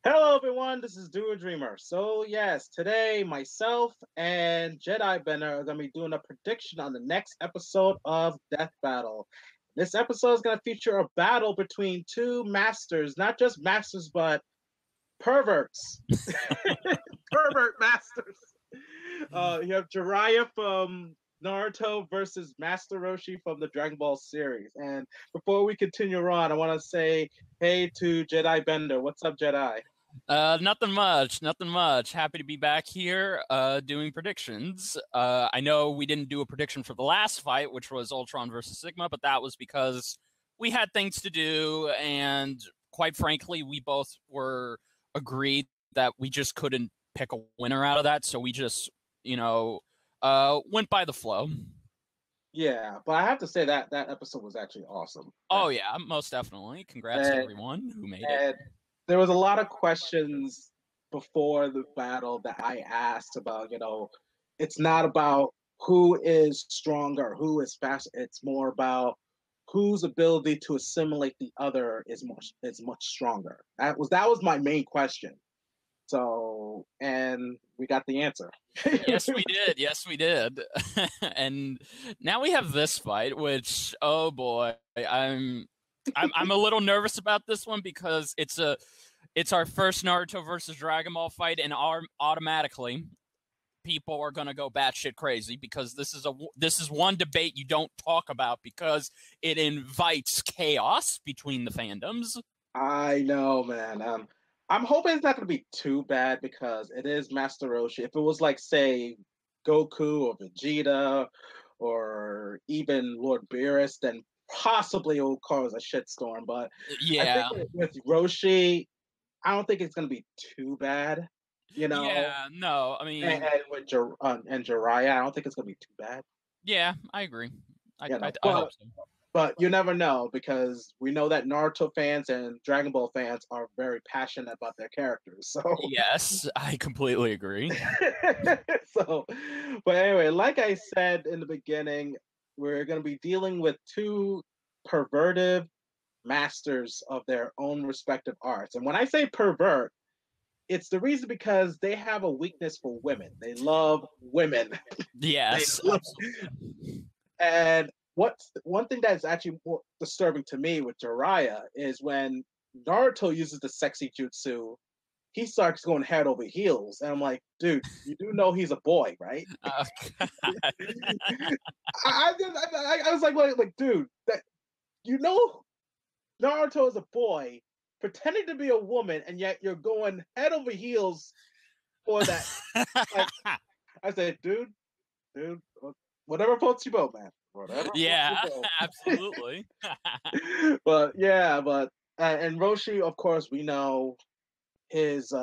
Hello, everyone. This is Do a Dreamer. So, yes, today myself and Jedi Bender are going to be doing a prediction on the next episode of Death Battle. This episode is going to feature a battle between two masters, not just masters, but perverts. Pervert masters. You have Jiraiya from Naruto versus Master Roshi from the Dragon Ball series. And before we continue on, I want to say hey to Jedi Bender. What's up, Jedi? Nothing much, nothing much. Happy to be back here doing predictions. I know we didn't do a prediction for the last fight, which was Ultron versus Sigma, but that was because we had things to do, and quite frankly, we both were agreed that we just couldn't pick a winner out of that, so we just, went by the flow. Yeah, but I have to say that episode was actually awesome. Oh, yeah, most definitely. Congrats to everyone who made it. There was a lot of questions before the battle that I asked about, it's not about who is stronger, who is faster. It's more about whose ability to assimilate the other is much stronger. That was my main question. So, and we got the answer. Yes, we did. Yes, we did. And now we have this fight, which, oh boy, I'm a little nervous about this one because it's our first Naruto versus Dragon Ball fight, and automatically people are going to go batshit crazy because this is one debate you don't talk about because it invites chaos between the fandoms. I know, man. I'm hoping it's not going to be too bad because it is Master Roshi. If it was like, say, Goku or Vegeta or even Lord Beerus, then possibly it will cause a shitstorm. But yeah, I think with Roshi, I don't think it's going to be too bad. Yeah, no, I mean, and with Jiraiya, I don't think it's going to be too bad. Yeah, I agree. I hope so. But you never know because we know that Naruto fans and Dragon Ball fans are very passionate about their characters. So yes, I completely agree. But anyway, like I said in the beginning, we're going to be dealing with two perverted masters of their own respective arts. And when I say pervert, it's the reason because they have a weakness for women. They love women. Yes. And one thing that's actually more disturbing to me with Jiraiya is when Naruto uses the sexy jutsu, he starts going head over heels, and I'm like, dude, you do know he's a boy, right? Oh, I was like, dude, that Naruto is a boy pretending to be a woman, and yet you're going head over heels for that. I said, dude, whatever floats your boat, man. Whatever. Yeah, absolutely. but and Roshi, of course, we know his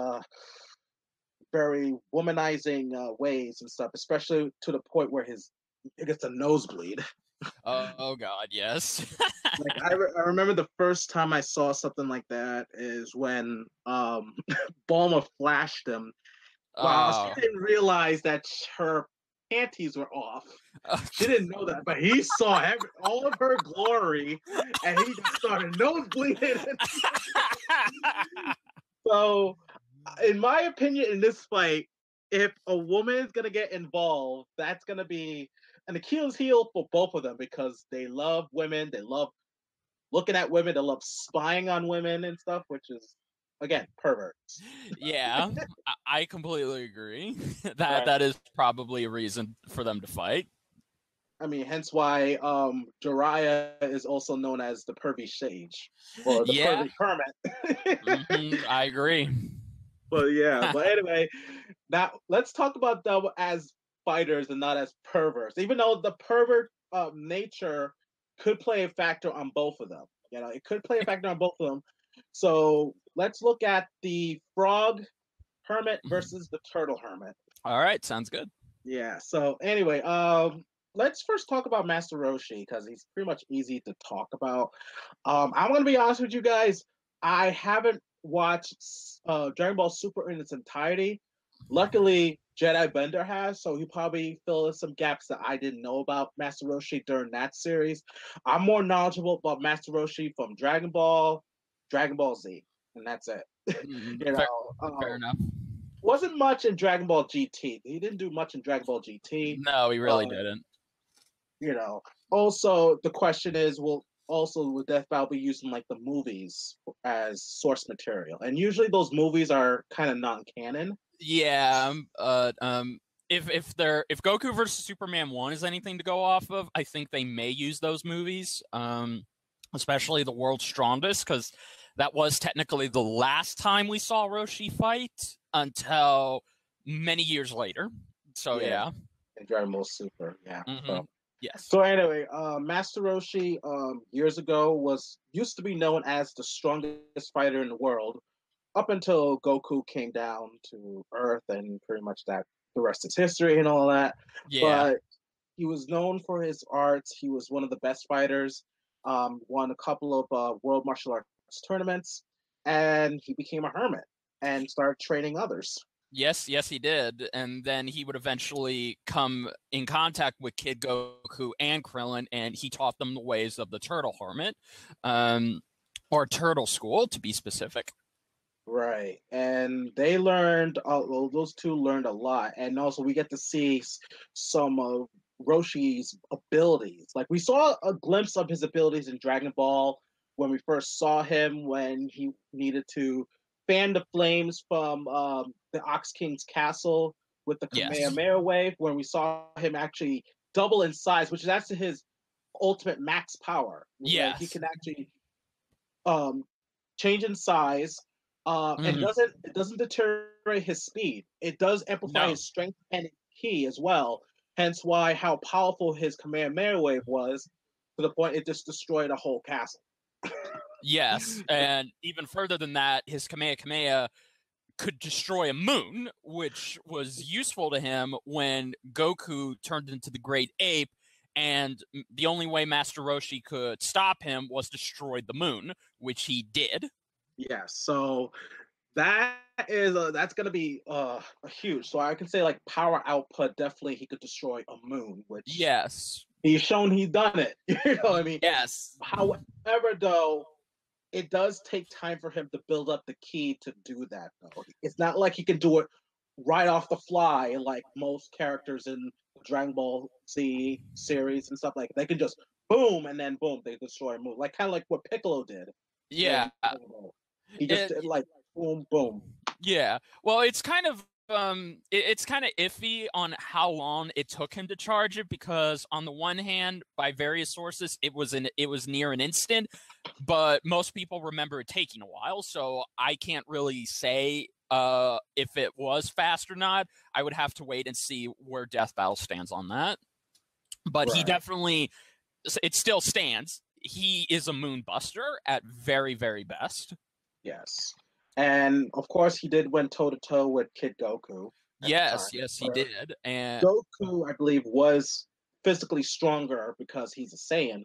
very womanizing ways and stuff, especially to the point where it gets a nosebleed. Oh God, yes. I remember the first time I saw something like that is when Bulma flashed him. Wow, she didn't realize that her panties were off. She didn't know that, but he saw all of her glory, and he just started nosebleeding. So, in my opinion, in this fight, if a woman is going to get involved, that's going to be an Achilles heel for both of them because they love women, they love looking at women, they love spying on women and stuff, which is, again, perverts. Yeah, I completely agree. That is probably a reason for them to fight. I mean, hence why Jiriaya is also known as the pervy sage or the pervy hermit. I agree. But anyway, now let's talk about them as fighters and not as perverts. Even though the pervert nature could play a factor on both of them. It could play a factor on both of them. So let's look at the frog hermit versus the turtle hermit. All right, sounds good. Yeah. So anyway, let's first talk about Master Roshi because he's pretty much easy to talk about. I'm going to be honest with you guys. I haven't watched Dragon Ball Super in its entirety. Luckily, Jedi Bender has, so he probably filled in some gaps that I didn't know about Master Roshi during that series. I'm more knowledgeable about Master Roshi from Dragon Ball Z. and that's it. Fair, fair enough. Wasn't much in Dragon Ball GT. He didn't do much in Dragon Ball GT. No, he really didn't. Also the question is, will Death Battle be using like the movies as source material? And usually those movies are kind of non-canon. Yeah. If Goku versus Superman 1 is anything to go off of, I think they may use those movies. Especially the World's Strongest, because that was technically the last time we saw Roshi fight until many years later. So yeah. In Dragon Ball Super, yeah. Mm-hmm. Yes. So anyway, Master Roshi years ago used to be known as the strongest fighter in the world, up until Goku came down to Earth, and pretty much that the rest is history and all that. Yeah. But he was known for his arts. He was one of the best fighters. Won a couple of world martial arts tournaments, and he became a hermit and started training others. Yes, he did. And then he would eventually come in contact with Kid Goku and Krillin, and he taught them the ways of the Turtle Hermit, or Turtle School, to be specific. Right. And they learned, those two learned a lot. And also we get to see some of Roshi's abilities. Like, we saw a glimpse of his abilities in Dragon Ball when we first saw him, when he needed to fan the flames from the Ox King's castle with the Kamehameha wave, when we saw him actually double in size, which is actually his ultimate max power. Yes. He can actually change in size, and it doesn't deteriorate his speed. It does amplify his strength and ki as well. Hence why how powerful his Kamehameha wave was, to the point it just destroyed a whole castle. Yes, and even further than that, his Kamehameha could destroy a moon, which was useful to him when Goku turned into the Great Ape, and the only way Master Roshi could stop him was destroy the moon, which he did. Yeah, so that's going to be huge. So I can say, like, power output, definitely he could destroy a moon, which he's shown he's done it. You know what I mean? Yes. However, though, it does take time for him to build up the ki to do that, though. It's not like he can do it right off the fly like most characters in the Dragon Ball Z series and stuff. Like, they can just boom, and then boom, they destroy a move. Like, kind of like what Piccolo did. Yeah. He just did, like, boom, boom. Yeah. Well, it's kind of it's kind of iffy on how long it took him to charge it, because on the one hand, by various sources, it was near an instant, but most people remember it taking a while. So I can't really say if it was fast or not. I would have to wait and see where Death Battle stands on that. But he definitely, it still stands. He is a moonbuster at very, very best. Yes. And of course, he did went toe-to-toe with Kid Goku. Yes, he did. And Goku, I believe, was physically stronger because he's a Saiyan,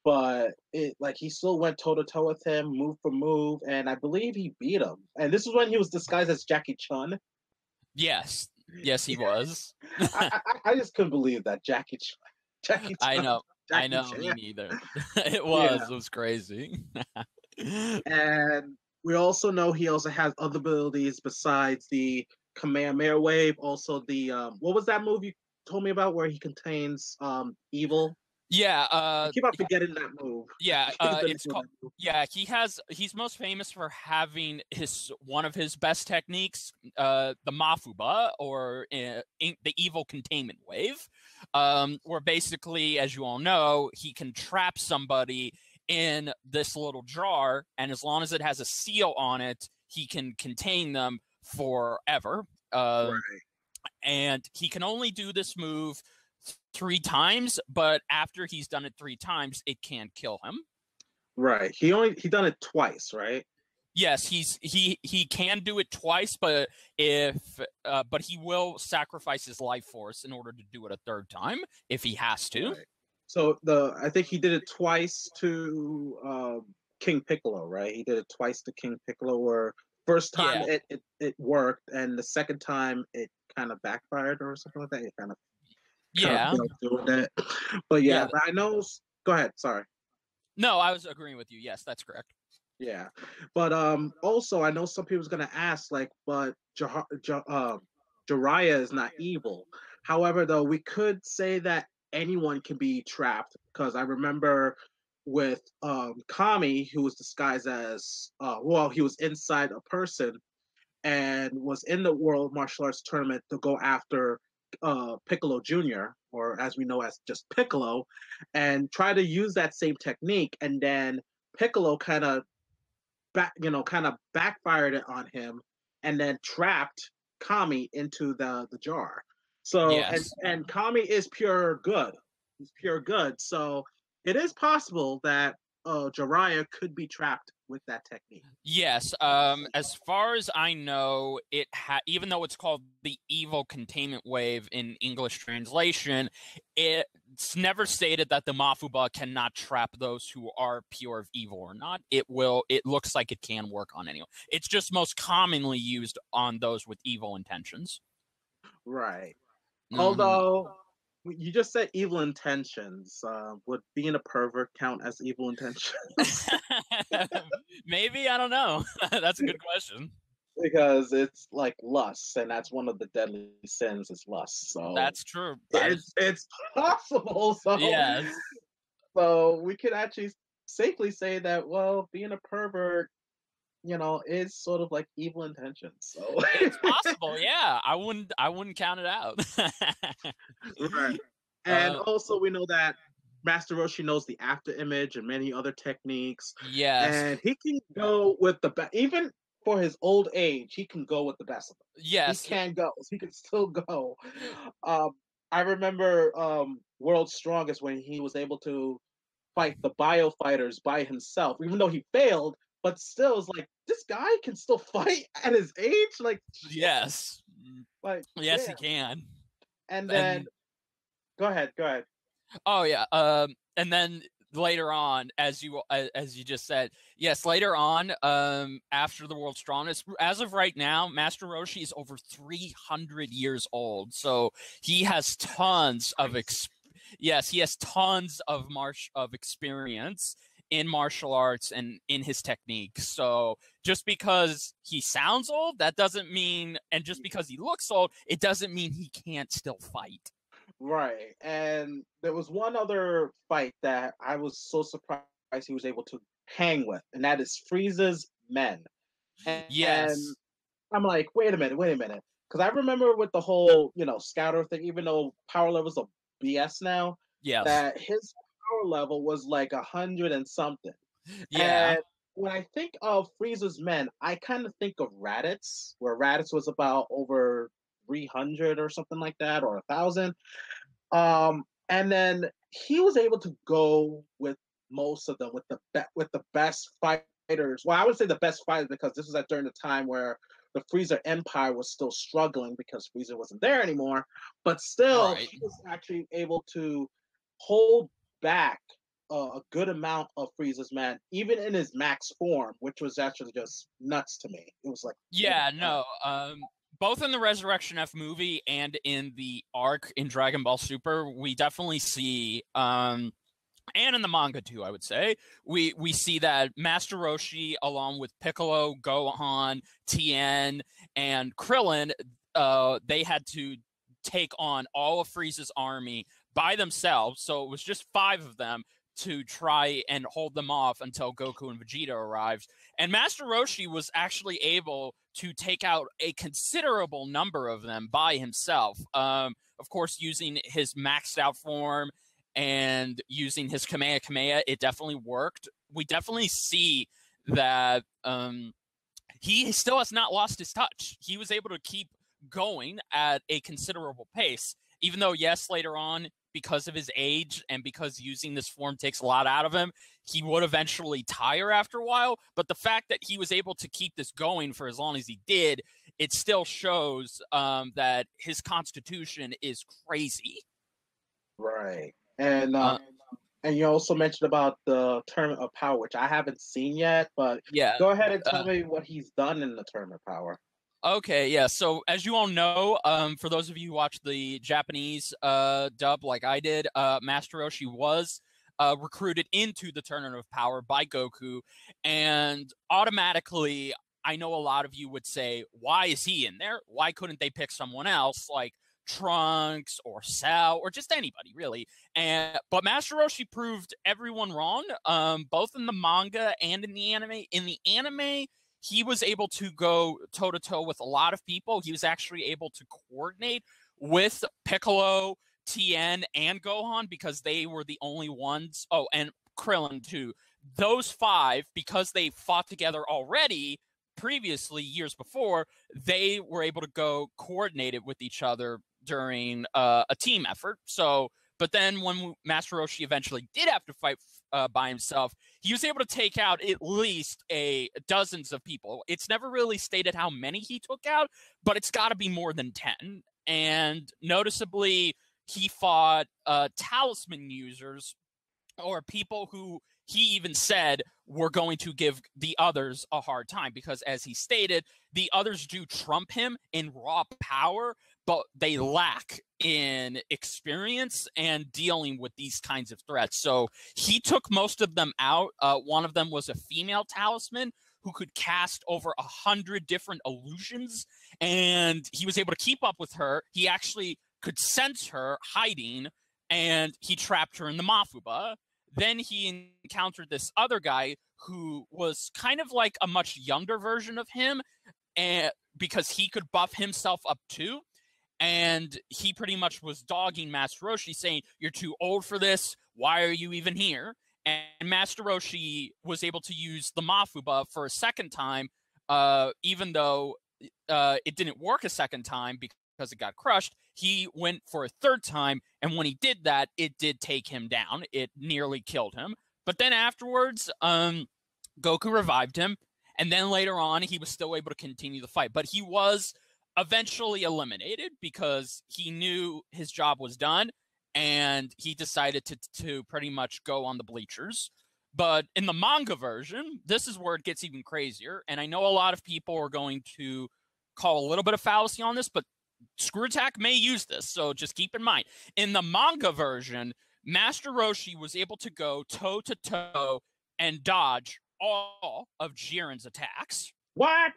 but he still went toe-to-toe with him, move for move, and I believe he beat him. And this is when he was disguised as Jackie Chun. Yes, he was. I just couldn't believe that Jackie Chun. I know, me neither. It was crazy. And we also know he also has other abilities besides the Kamehameha wave. Also, the what was that move you told me about where he contains evil? Yeah, I keep on forgetting that move. Yeah, it's called. Yeah, he's most famous for having one of his best techniques, the Mafuba, or the evil containment wave, where basically, as you all know, he can trap somebody in this little jar, and as long as it has a seal on it, he can contain them forever. And he can only do this move 3 times, but after he's done it 3 times, it can kill him. Right. He done it twice, right? Yes, he can do it twice, but but he will sacrifice his life force in order to do it a 3rd time if he has to. Right. So I think he did it twice to King Piccolo, right? He did it twice to King Piccolo, where first time it worked, and the second time it kind of backfired or something like that. It kind of doing that. But but I know. Go ahead. Sorry. No, I was agreeing with you. Yes, that's correct. Yeah, but also I know some people's gonna ask like, but Jiriaya is not evil. However, though, we could say that anyone can be trapped because I remember with Kami, who was disguised as well, he was inside a person and was in the World Martial Arts Tournament to go after Piccolo Jr., or as we know as just Piccolo, and try to use that same technique, and then Piccolo kind of backfired it on him, and then trapped Kami into the jar. So Yes. and Kami is pure good. He's pure good. So it is possible that Jiraiya could be trapped with that technique. Yes, as far as I know, even though it's called the evil containment wave in English translation, it's never stated that the Mafuba cannot trap those who are pure of evil or not. It looks like it can work on anyone. It's just most commonly used on those with evil intentions. Right. Hmm. Although you just said evil intentions, would being a pervert count as evil intentions? Maybe, I don't know. That's a good question. Because it's like lust, and that's one of the deadly sins is lust. So That's true. That is, it's possible. yes. So we could actually safely say that well, being a pervert, is sort of like evil intentions. So It's possible, yeah. I wouldn't count it out. right. And uh, also we know that Master Roshi knows the after image and many other techniques, yes. and he can go with the best. Even for his old age, he can go with the best of them. He Yes. can go. He can still go. Um, I remember World's Strongest when he was able to fight the bio fighters by himself, even though he failed. But still, it's like this guy can still fight at his age. Like shit. Yes. Like Yes, he damn. can. And then And go ahead. Go ahead. oh yeah. And then later on, as you just said, yes, later on, after the world's strongest, as of right now, Master Roshi is over 300 years old. So he has tons of yes, he has tons of experience in martial arts and in his technique. So just because he sounds old, that doesn't mean, and just because he looks old, it doesn't mean he can't still fight. Right. And there was one other fight that I was so surprised he was able to hang with, and that is Frieza's men. And Yes. I'm like, wait a minute. Because I remember with the whole, scouter thing, even though power levels are BS now, Yes. that his power level was like 100 and something. Yeah. And when I think of Frieza's men, I kind of think of Raditz, where Raditz was about over 300 or something like that, or 1,000. And then he was able to go with most of them with with the best fighters. Well, I would say the best fighters because this was at during the time where the Freezer Empire was still struggling because Freezer wasn't there anymore. But still, Right. he was actually able to hold back a good amount of Freezer's men, even in his max form, which was actually just nuts to me. It was like, oh Yeah, my god. no. Both in the Resurrection F movie and in the arc in Dragon Ball Super, we definitely see and in the manga too, I would say, we see that Master Roshi, along with Piccolo, Gohan, Tien, and Krillin, they had to take on all of Frieza's army by themselves. So it was just five of them to try and hold them off until Goku and Vegeta arrived. And Master Roshi was actually able to take out a considerable number of them by himself. Of course, using his maxed out form and using his Kamehameha, it definitely worked. We definitely see that he still has not lost his touch. He was able to keep going at a considerable pace, even though, yes, later on, because of his age and because using this form takes a lot out of him, he would eventually tire after a while. But the fact that he was able to keep this going for as long as he did, it still shows that his constitution is crazy. Right. Uh, And you also mentioned about the Tournament of Power, which I haven't seen yet, but yeah. go ahead and tell Uh, me what he's done in the Tournament of Power. Okay, yeah. So as you all know, for those of you who watched the Japanese dub like I did, Master Roshi was recruited into the Tournament of Power by Goku, and automatically, I know a lot of you would say, why is he in there? Why couldn't they pick someone else like Trunks or Cell or just anybody, really? But Master Roshi proved everyone wrong, both in the manga and in the anime. In the anime, he was able to go toe-to-toe with a lot of people. He was actually able to coordinate with Piccolo, Tien, and Gohan because they were the only ones. Oh, and Krillin, too. Those five, because they fought together already previously, years before, they were able to go coordinate it with each other during a team effort. So, but then when Master Roshi eventually did have to fight by himself, he was able to take out at least dozens of people. It's never really stated how many he took out, but it's got to be more than 10. And noticeably, he fought talisman users, or people who he even said were going to give the others a hard time because, as he stated, the others do trump him in raw power, but they lack in experience and dealing with these kinds of threats. So he took most of them out. One of them was a female talisman who could cast over 100 different illusions, and he was able to keep up with her. He actually could sense her hiding, and he trapped her in the Mafuba. Then he encountered this other guy who was kind of like a much younger version of him, and because he could buff himself up too. And he pretty much was dogging Master Roshi, saying, "You're too old for this. Why are you even here?" And Master Roshi was able to use the Mafuba for a second time, even though it didn't work a second time because it got crushed. He went for a third time, and when he did that, it did take him down. It nearly killed him. But then afterwards, Goku revived him, and then later on, he was still able to continue the fight. But he was eventually eliminated because he knew his job was done, and he decided to pretty much go on the bleachers. But in the manga version, this is where it gets even crazier, and I know a lot of people are going to call a little bit of fallacy on this, but ScrewAttack may use this, so just keep in mind. In the manga version, Master Roshi was able to go toe-to-toe and dodge all of Jiren's attacks. What?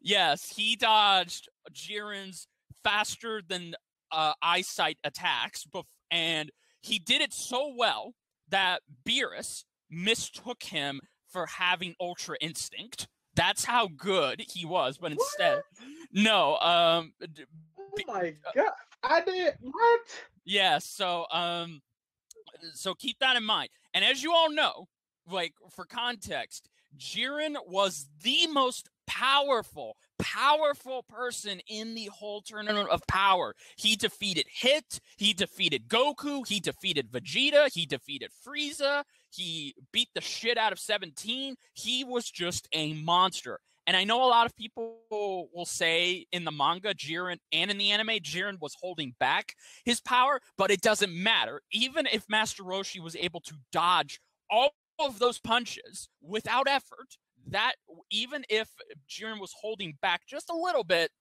Yes, he dodged Jiren's faster than eyesight attacks, and he did it so well that Beerus mistook him for having Ultra Instinct. That's how good he was, but instead, no. Oh my god! I did what? Yeah. So keep that in mind. And as you all know, like for context, Jiren was the most powerful person in the whole Tournament of Power. He defeated Hit, he defeated Goku, he defeated Vegeta, he defeated Frieza, he beat the shit out of 17. He was just a monster. And I know a lot of people will say in the manga, Jiren, and in the anime, Jiren was holding back his power, but it doesn't matter. Even if Master Roshi was able to dodge all of those punches without effort, that even if Jiren was holding back just a little bit,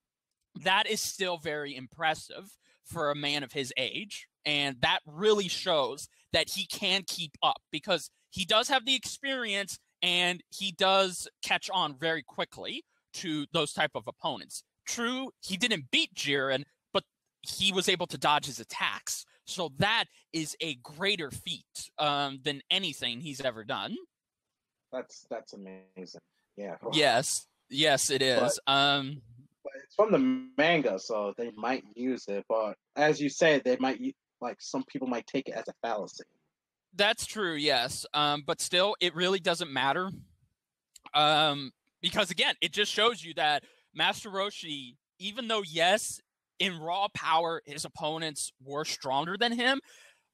that is still very impressive for a man of his age. And that really shows that he can keep up because he does have the experience and he does catch on very quickly to those type of opponents. True, he didn't beat Jiren, but he was able to dodge his attacks. So that is a greater feat than anything he's ever done. That's amazing. Yeah. Yes, it is. But it's from the manga, so they might use it. But as you said, they might some people might take it as a fallacy. That's true. Yes, but still, it really doesn't matter. Because again, it just shows you that Master Roshi, even though yes, in raw power, his opponents were stronger than him,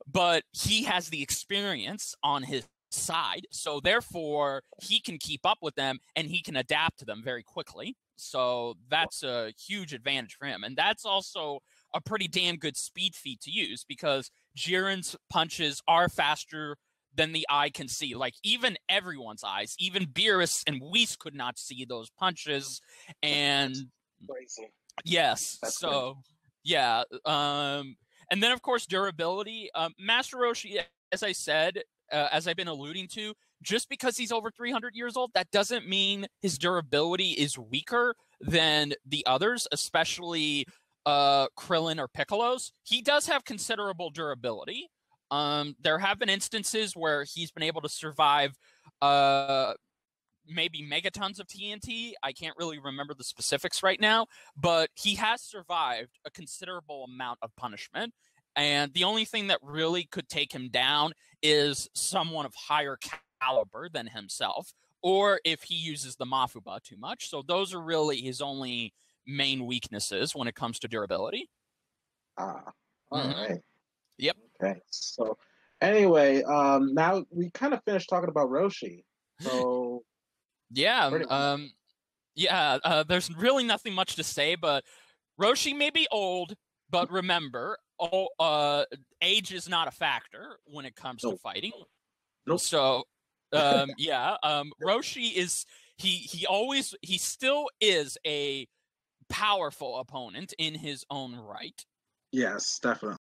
but he has the experience on his side, so therefore he can keep up with them and he can adapt to them very quickly. So that's a huge advantage for him, and that's also a pretty damn good speed feat to use because Jiren's punches are faster than the eye can see. Like even everyone's eyes, even Beerus and Whis could not see those punches. And that's crazy. Yes, that's so crazy. Yeah, and then of course durability. Master Roshi, as I said, as I've been alluding to, just because he's over 300 years old, that doesn't mean his durability is weaker than the others, especially Krillin or Piccolo's. He does have considerable durability. There have been instances where he's been able to survive maybe megatons of TNT. I can't really remember the specifics right now, but he has survived a considerable amount of punishment. And the only thing that really could take him down is someone of higher caliber than himself, or if he uses the Mafuba too much. So those are really his only main weaknesses when it comes to durability. All right. Yep. Okay. So anyway, now we kind of finished talking about Roshi. So yeah, there's really nothing much to say, but Roshi may be old, but remember, age is not a factor when it comes to fighting. Nope. So, Roshi is he still is a powerful opponent in his own right. Yes, definitely.